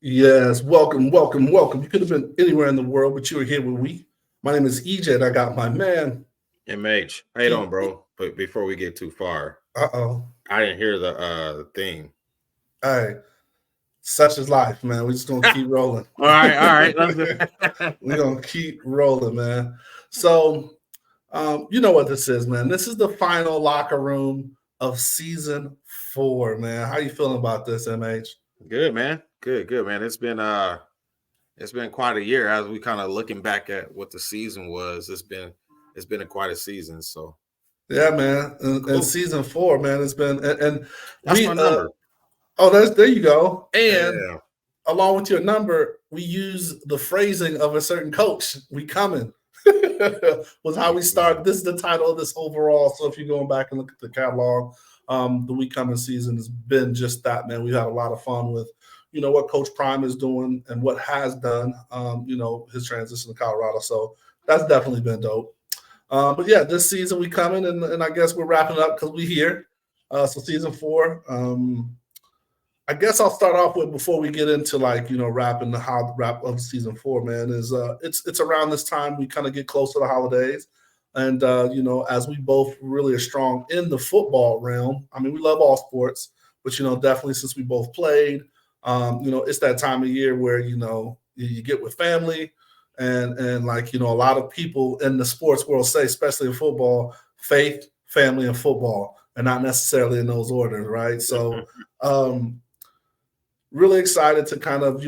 Yes, welcome. You could have been anywhere in the world, but you were here with me. My name is EJ, and I got my man. MH, how you doing, bro? But before we get too far, Uh-oh. I didn't hear the theme. Hey, such is life, man. We're just gonna keep rolling. All right. We're gonna keep rolling, man. So, you know what this is, man. This is the final locker room of season 4, man. How you feeling about this, MH? Good, man. Good, man. It's been quite a year as we kind of looking back at what the season was. It's been quite a season. So yeah, man. And season 4, man, it's been and that's my number. There you go. And yeah. Along with your number, we use the phrasing of a certain coach. We coming was how we started. This is the title of this overall. So if you're going back and look at the catalog, the We Coming season has been just that, man. We've had a lot of fun with, what Coach Prime is doing and what has done, his transition to Colorado. So that's definitely been dope. But yeah, this season we coming, and I guess we're wrapping up because we're here. So season 4. I guess I'll start off with, before we get into wrapping the wrap of season 4, man, is it's around this time we kind of get close to the holidays. And, as we both really are strong in the football realm, I mean, we love all sports, but, definitely since we both played, it's that time of year where, you get with family and a lot of people in the sports world say, especially in football, faith, family, and football, and not necessarily in those orders, right? So, really excited to kind of,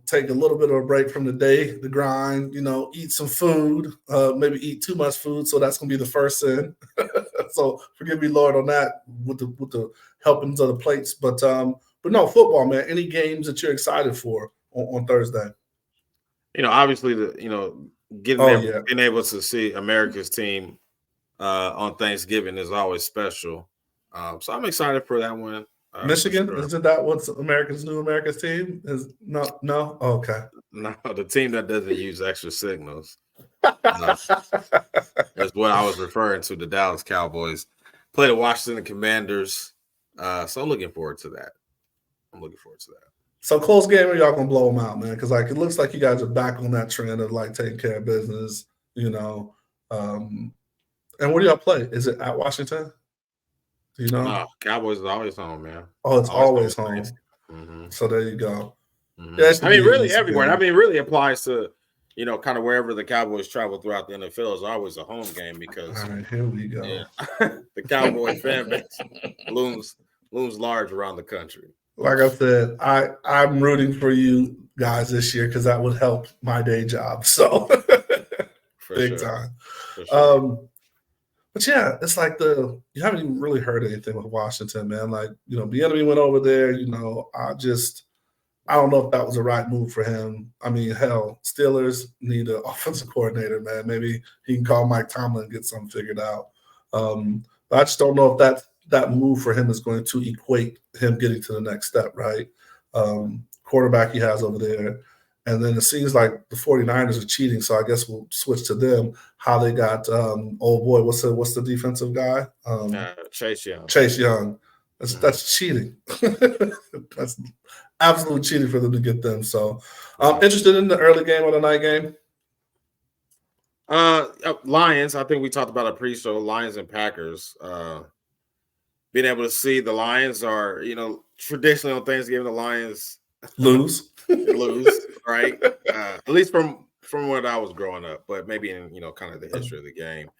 take a little bit of a break from the day, the grind, eat some food, maybe eat too much food. So that's going to be the first sin. So forgive me, Lord, on that with the helpings of the plates. But no, football, man. Any games that you're excited for on Thursday? Obviously, being able to see America's team on Thanksgiving is always special. So I'm excited for that one. Michigan, sure. Isn't that what's America's team? Is no? Oh, okay. No, the team that doesn't use extra signals. That's what I was referring to. The Dallas Cowboys play the Washington Commanders. So I'm looking forward to that. So close game, or y'all gonna blow them out, man? Because it looks like you guys are back on that trend of taking care of business, And where do y'all play? Is it at Washington? No, Cowboys is always home, man. Oh, it's always home. Mm-hmm. So there you go. Mm-hmm. Yeah, I mean, really everywhere. I mean, really applies to, kind of wherever the Cowboys travel throughout the NFL is always a home game because. All right, here we go. Yeah, the Cowboy fan base looms large around the country. Like I said, I'm rooting for you guys this year because that would help my day job. So big time. For sure. But yeah, it's you haven't even really heard anything with Washington, man. Bieniemy went over there. I don't know if that was the right move for him. I mean, hell, Steelers need an offensive coordinator, man. Maybe he can call Mike Tomlin and get something figured out. But I just don't know if that move for him is going to equate him getting to the next step, right? Quarterback he has over there. And then it seems like the 49ers are cheating, so I guess we'll switch to them. How they got what's the defensive guy? Chase Young. Chase Young. That's cheating. That's absolute cheating for them to get them. So I'm interested in the early game or the night game. Lions. I think we talked about a pre-show. Lions and Packers. Being able to see the Lions are, traditionally on Thanksgiving, the Lions lose, right? At least from when I was growing up, but maybe in kind of the history of the game.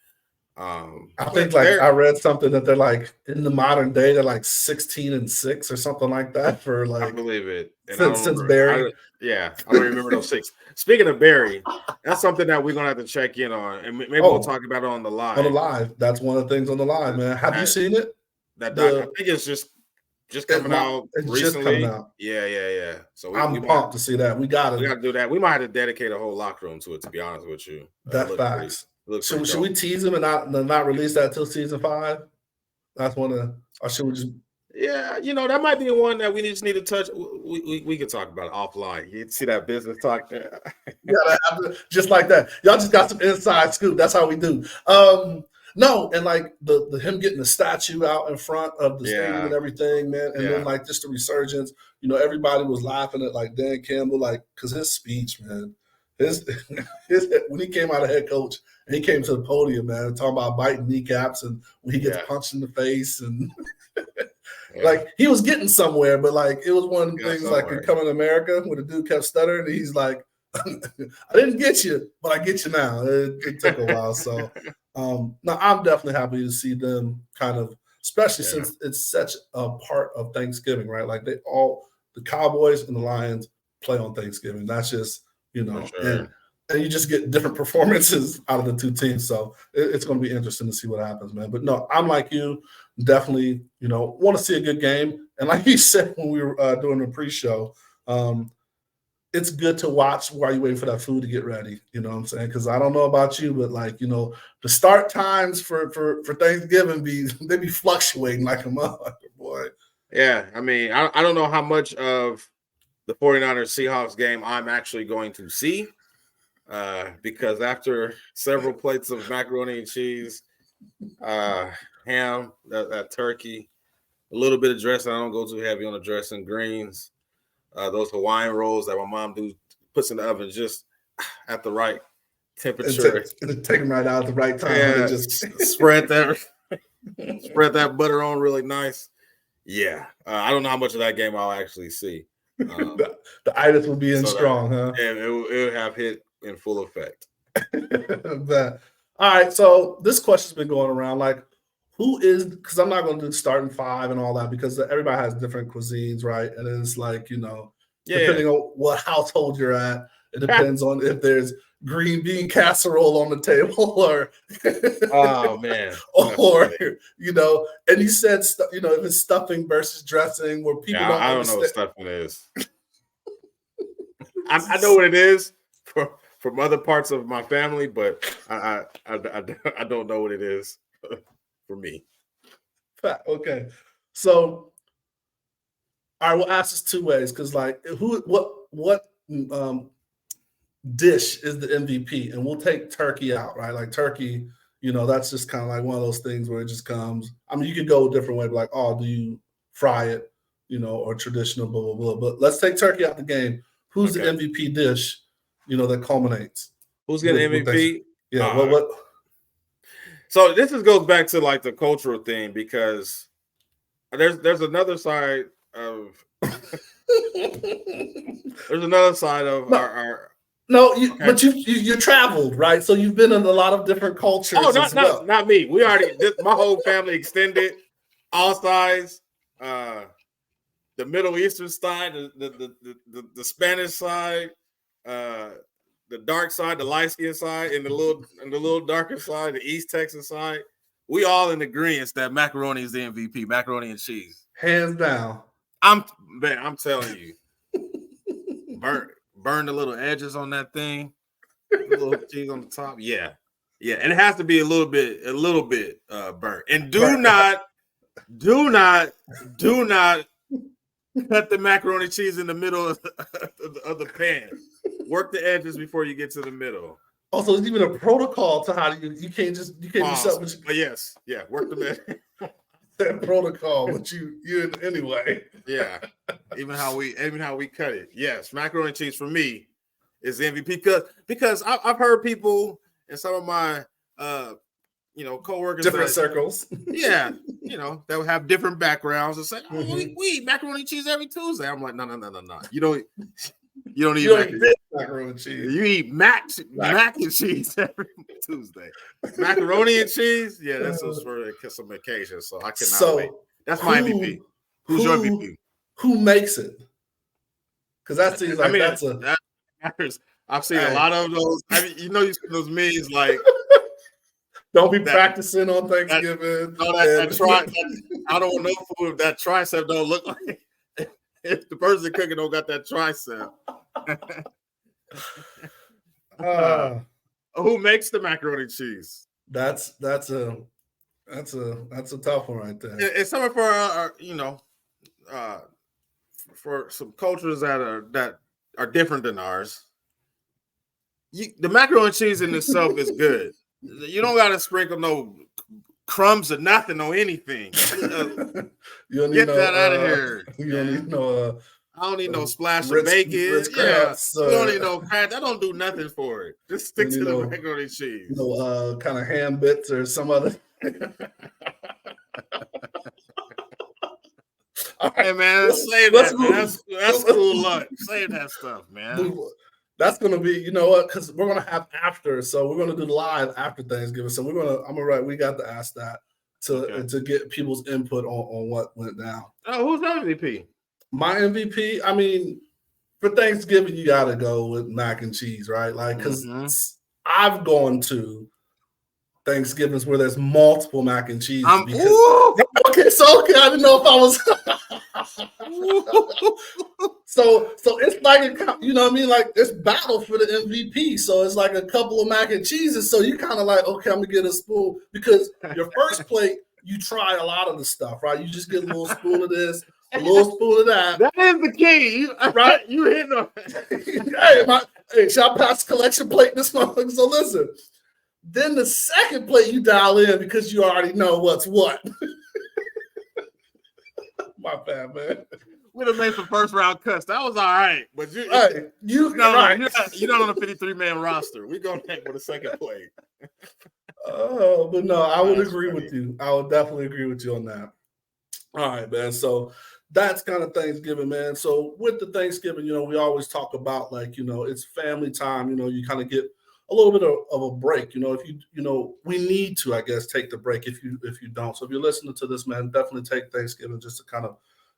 I think I read something that they're in the modern day they're 16-6 or something like that for I believe it. And since Barry. I don't remember those 6. Speaking of Barry, that's something that we're gonna have to check in on, and maybe we'll talk about it on the live. On the live, that's one of the things on the live, man. Have you seen it? I think it's just coming out recently. Just coming out. Yeah. So I'm pumped to see that. We got to do that. We might have to dedicate a whole locker room to it. To be honest with you, that's facts. Should we tease him and not release that till season 5? That's one of, or should we just? Yeah, that might be one that we just need to touch. We can talk about it offline. You see that business talk there? Yeah, just like that. Y'all just got some inside scoop. That's how we do. No, and like the him getting the statue out in front of the stadium and Yeah. everything, man, and then like just the resurgence. Everybody was laughing at like Dan Campbell, like because his speech, man, his when he came out of head coach and he came to the podium, man, talking about biting kneecaps and when he gets punched in the face and like he was getting somewhere, but like it was one of the things like in Coming to America when the dude kept stuttering and he's like, I didn't get you, but I get you now. It took a while. So no, I'm definitely happy to see them kind of, especially since it's such a part of Thanksgiving, right? Like the Cowboys and the Lions play on Thanksgiving. That's just, and you just get different performances out of the two teams. So it's going to be interesting to see what happens, man. But no, I'm like you, definitely, want to see a good game. And like you said when we were doing the pre-show, it's good to watch while you're waiting for that food to get ready. You know what I'm saying? Because I don't know about you, but like, the start times for Thanksgiving they be fluctuating like a motherfucker, boy. Yeah. I mean, I don't know how much of the 49ers Seahawks game I'm actually going to see because after several plates of macaroni and cheese, ham, that turkey, a little bit of dressing. I don't go too heavy on the dressing, greens. Those Hawaiian rolls that my mom puts in the oven just at the right temperature. And take them right out at the right time. Yeah, just spread that butter on really nice. Yeah, I don't know how much of that game I'll actually see. The itis will be in strong, huh? And it will have hit in full effect. All right, so this question's been going around, like, who is, because I'm not going to do starting five and all that because everybody has different cuisines, right? And it's like, depending on what household you're at, it depends on if there's green bean casserole on the table or oh man, or and you said if it's stuffing versus dressing where people I don't know what stuffing is. I know what it is from other parts of my family, but I don't know what it is for me. Okay, so I will ask this two ways because like what dish is the MVP, and we'll take turkey out, right? Like turkey, that's just kind of like one of those things where it just comes. I mean, you could go a different way, but like, oh, do you fry it, or traditional, blah blah blah. But let's take turkey out the game. Who's the MVP dish, that culminates? Who's getting MVP? Yeah, what? So this goes back to like the cultural thing because there's another side of our. No, but you traveled, right? So you've been in a lot of different cultures. Oh, not me. We already my whole family extended, all sides. The Middle Eastern side, the Spanish side, the dark side, the light skin side, and the little darker side, the East Texas side. We all in agreement that macaroni is the MVP, macaroni and cheese, hands down. I'm telling you, burn the little edges on that thing, a little cheese on the top. Yeah, and it has to be a little bit burnt. And do not cut the macaroni cheese in the middle of the pan. Work the edges before you get to the middle. Also, there's even a protocol to how you can't do something. Yes, work the that protocol, but you anyway. Yeah, even how we cut it. Yes, macaroni and cheese for me is the MVP because I've heard people and some of my coworkers different circles. Yeah, that would have different backgrounds and say, we eat macaroni and cheese every Tuesday. I'm like, no. You don't eat macaroni and cheese. You eat mac and cheese every Tuesday. Macaroni and cheese, yeah, that's for some occasions. So I cannot wait. That's my MVP. Who's your MVP? Who makes it? Because that seems like that matters. I've seen a lot of those. You see those memes like. Don't be practicing on Thanksgiving. I don't want no food if that tricep don't look like. If the person cooking don't got that tricep. Who makes the macaroni and cheese? That's a tough one right there. It's something for some cultures that are different than ours. The macaroni and cheese in itself is good. You don't got to sprinkle no crumbs or nothing on anything. You don't need Get that out of here. You don't need no. I don't need no splash of bacon. Ritz crabs, you don't need no crab. That don't do nothing for it. Just stick to the regular cheese. Kind of ham bits or some other. Hey man, save that, man. That's cool lunch. Save that stuff, man. That's gonna be, you know what? Because we're gonna have after, so we're gonna do live after Thanksgiving. So we got to ask that to get people's input on what went down. Oh, who's MVP? My MVP, I mean, for Thanksgiving, you got to go with mac and cheese, right? Like, because I've gone to Thanksgivings where there's multiple mac and cheese. I didn't know if I was. so it's like, you know what I mean? Like, it's battle for the MVP. So it's like a couple of mac and cheeses. So you kind of like, okay, I'm going to get a spoon. Because your first plate, you try a lot of the stuff, right? You just get a little spoon of this. A little spoon of that. That is the key, right? You hit on it. Hey, should I pass collection plate this month? So listen. Then the second plate you dial in because you already know what's what. My bad, man. We'd have made some first round cuts. That was all right, but you're not on a 53-man roster. We're gonna take with a second plate. Oh, but no, I would agree with you. I would definitely agree with you on that. All right, man. So that's kind of Thanksgiving, man. So with the Thanksgiving, we always talk about it's family time. You kind of get a little bit of a break. If we need to, I guess, take the break if you don't. So if you're listening to this, man, definitely take Thanksgiving just to kind of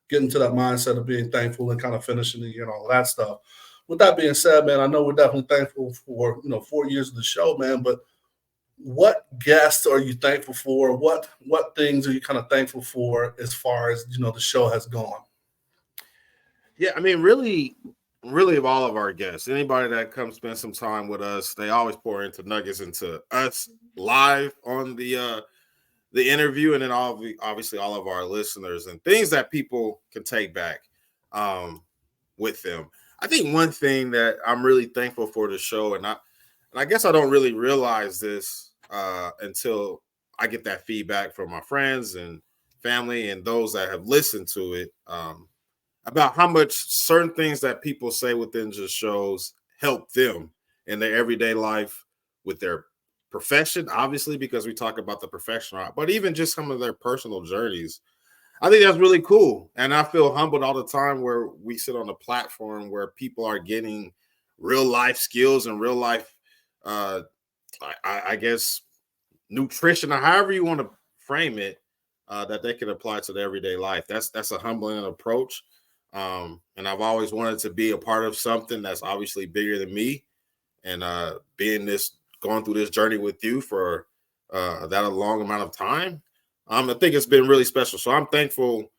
get into that mindset of being thankful and kind of finishing the year and all that stuff. With that being said, man, I know we're definitely thankful for 4 years of the show, man, but what guests are you thankful for? What things are you kind of thankful for as far as, the show has gone? Yeah, I mean, really of all of our guests, anybody that comes spend some time with us, they always pour into nuggets into us live on the interview, and then obviously all of our listeners and things that people can take back with them. I think one thing that I'm really thankful for the show, and I guess I don't really realize this until I get that feedback from my friends and family and those that have listened to it, about how much certain things that people say within just shows help them in their everyday life with their profession, obviously, because we talk about the professional, but even just some of their personal journeys. I think that's really cool. And I feel humbled all the time where we sit on a platform where people are getting real life skills and real life, I guess, nutrition or however you want to frame it, that they can apply to their everyday life. That's a humbling approach. And I've always wanted to be a part of something that's obviously bigger than me, and going through this journey with you for that a long amount of time. I think it's been really special. So I'm thankful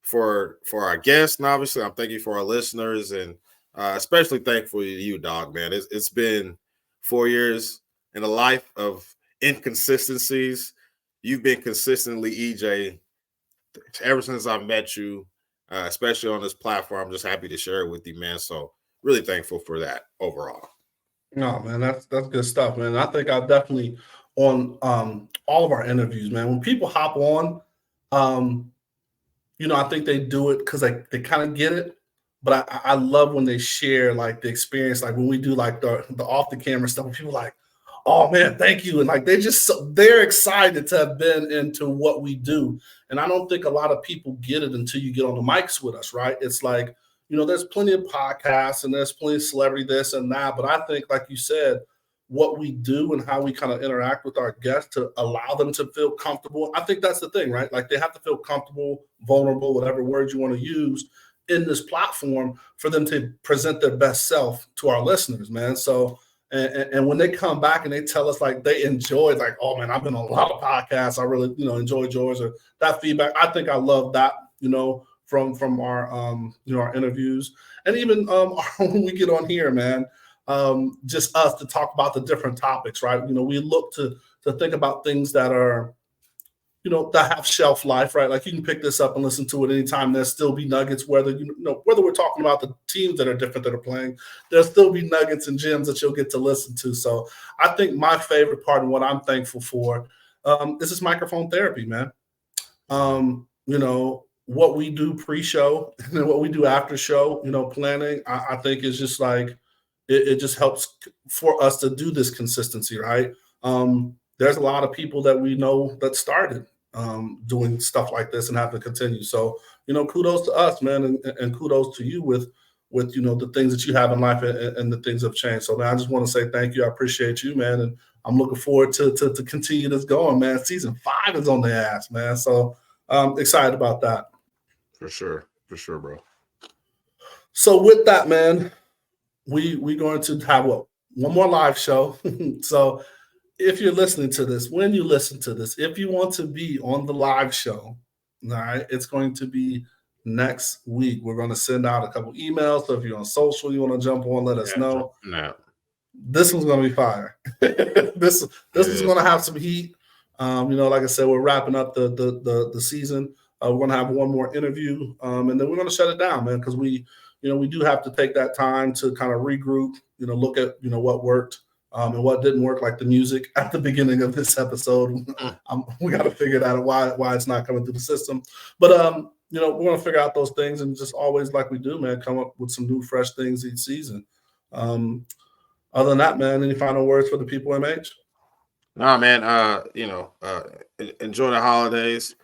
for our guests, and obviously I'm thankful for our listeners, and especially thankful to you, dog, man. It's been 4 years in a life of inconsistencies. You've been consistently EJ ever since I met you. Especially on this platform. I'm just happy to share it with you, man. So really thankful for that overall. No, man, that's good stuff, man. I think I've definitely on all of our interviews, man. When people hop on, I think they do it because they kind of get it. But I love when they share like the experience, like when we do like the off the camera stuff. People like, oh man, thank you, and like they're excited to have been into what we do. And I don't think a lot of people get it until you get on the mics with us, right? It's like, there's plenty of podcasts and there's plenty of celebrity this and that, but I think, like you said, what we do and how we kind of interact with our guests to allow them to feel comfortable. I think that's the thing, right? Like they have to feel comfortable, vulnerable, whatever words you want to use in this platform for them to present their best self to our listeners, man. So, and when they come back and they tell us like they enjoyed, like, oh man, I've been on a lot of podcasts, I really, enjoyed yours, or that feedback. I think I love that, from our, our interviews, and even when we get on here, man, just us to talk about the different topics, right? We look to think about things that are, that have shelf life, right? Like you can pick this up and listen to it anytime. There'll still be nuggets, whether we're talking about the teams that are different that are playing, there'll still be nuggets and gems that you'll get to listen to. So I think my favorite part and what I'm thankful for This is microphone therapy, man. What we do pre-show and what we do after show, planning, I think is just like it just helps for us to do this consistency, right? There's a lot of people that we know that started doing stuff like this and have to continue. So, kudos to us, man, and kudos to you with the things that you have in life and the things have changed. So, man, I just want to say thank you. I appreciate you, man, and I'm looking forward to continue this going, man. Season 5 is on the ass, man. So, excited about that. For sure, bro. So, with that, man, we're going to have one more live show. So, if you're listening to this, when you listen to this, if you want to be on the live show, all right, it's going to be next week. We're going to send out a couple emails. So if you're on social, you want to jump on, let us know. This one's going to be fire. This is going to have some heat. Like I said, we're wrapping up the season. We're going to have one more interview, and then we're going to shut it down, man, because we do have to take that time to kind of regroup, look at, what worked. And what didn't work, like the music at the beginning of this episode. We got to figure out why it's not coming through the system. But, we're going to figure out those things and just always, like we do, man, come up with some new, fresh things each season. Other than that, man, any final words for the people, MH? Nah, man, enjoy the holidays.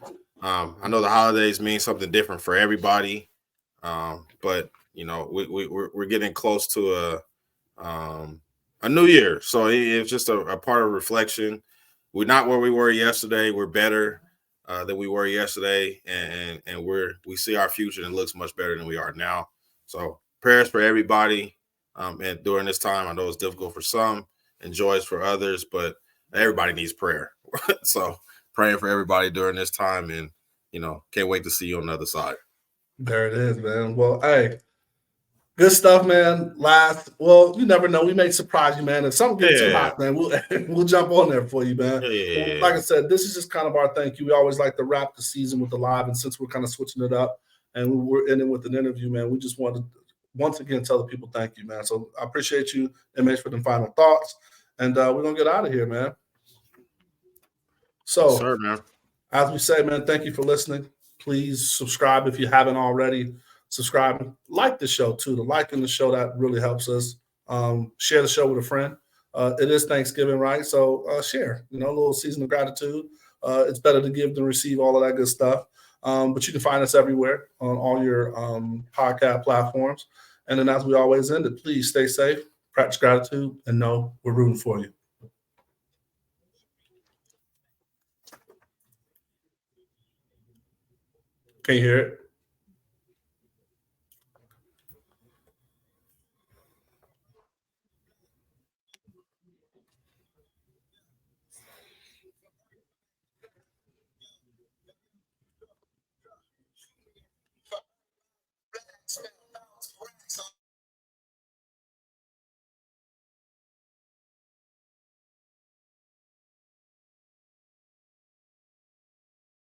I know the holidays mean something different for everybody. But, we're getting close to a new year. So it's just a part of reflection. We're not where we were yesterday. We're better than we were yesterday. And we see our future and it looks much better than we are now. So prayers for everybody. And during this time, I know it's difficult for some and joyous for others, but everybody needs prayer. So praying for everybody during this time and, can't wait to see you on the other side. There it is, man. Well, hey, good stuff, man. You never know. We may surprise you, man. If something gets too hot, man, we'll jump on there for you, man. Yeah. Like I said, this is just kind of our thank you. We always like to wrap the season with the live, and since we're kind of switching it up and we're ending with an interview, man, we just want to once again tell the people thank you, man. So I appreciate you, MH, for the final thoughts, and we're gonna get out of here, man. So, sir, man. As we say, man, thank you for listening. Please subscribe if you haven't already. Subscribe, like the show too. The liking the show, that really helps us. Share the show with a friend. It is Thanksgiving, right? So share, a little season of gratitude. It's better to give than receive, all of that good stuff. But you can find us everywhere on all your podcast platforms. And then as we always end it, please stay safe, practice gratitude, and know we're rooting for you. Can you hear it?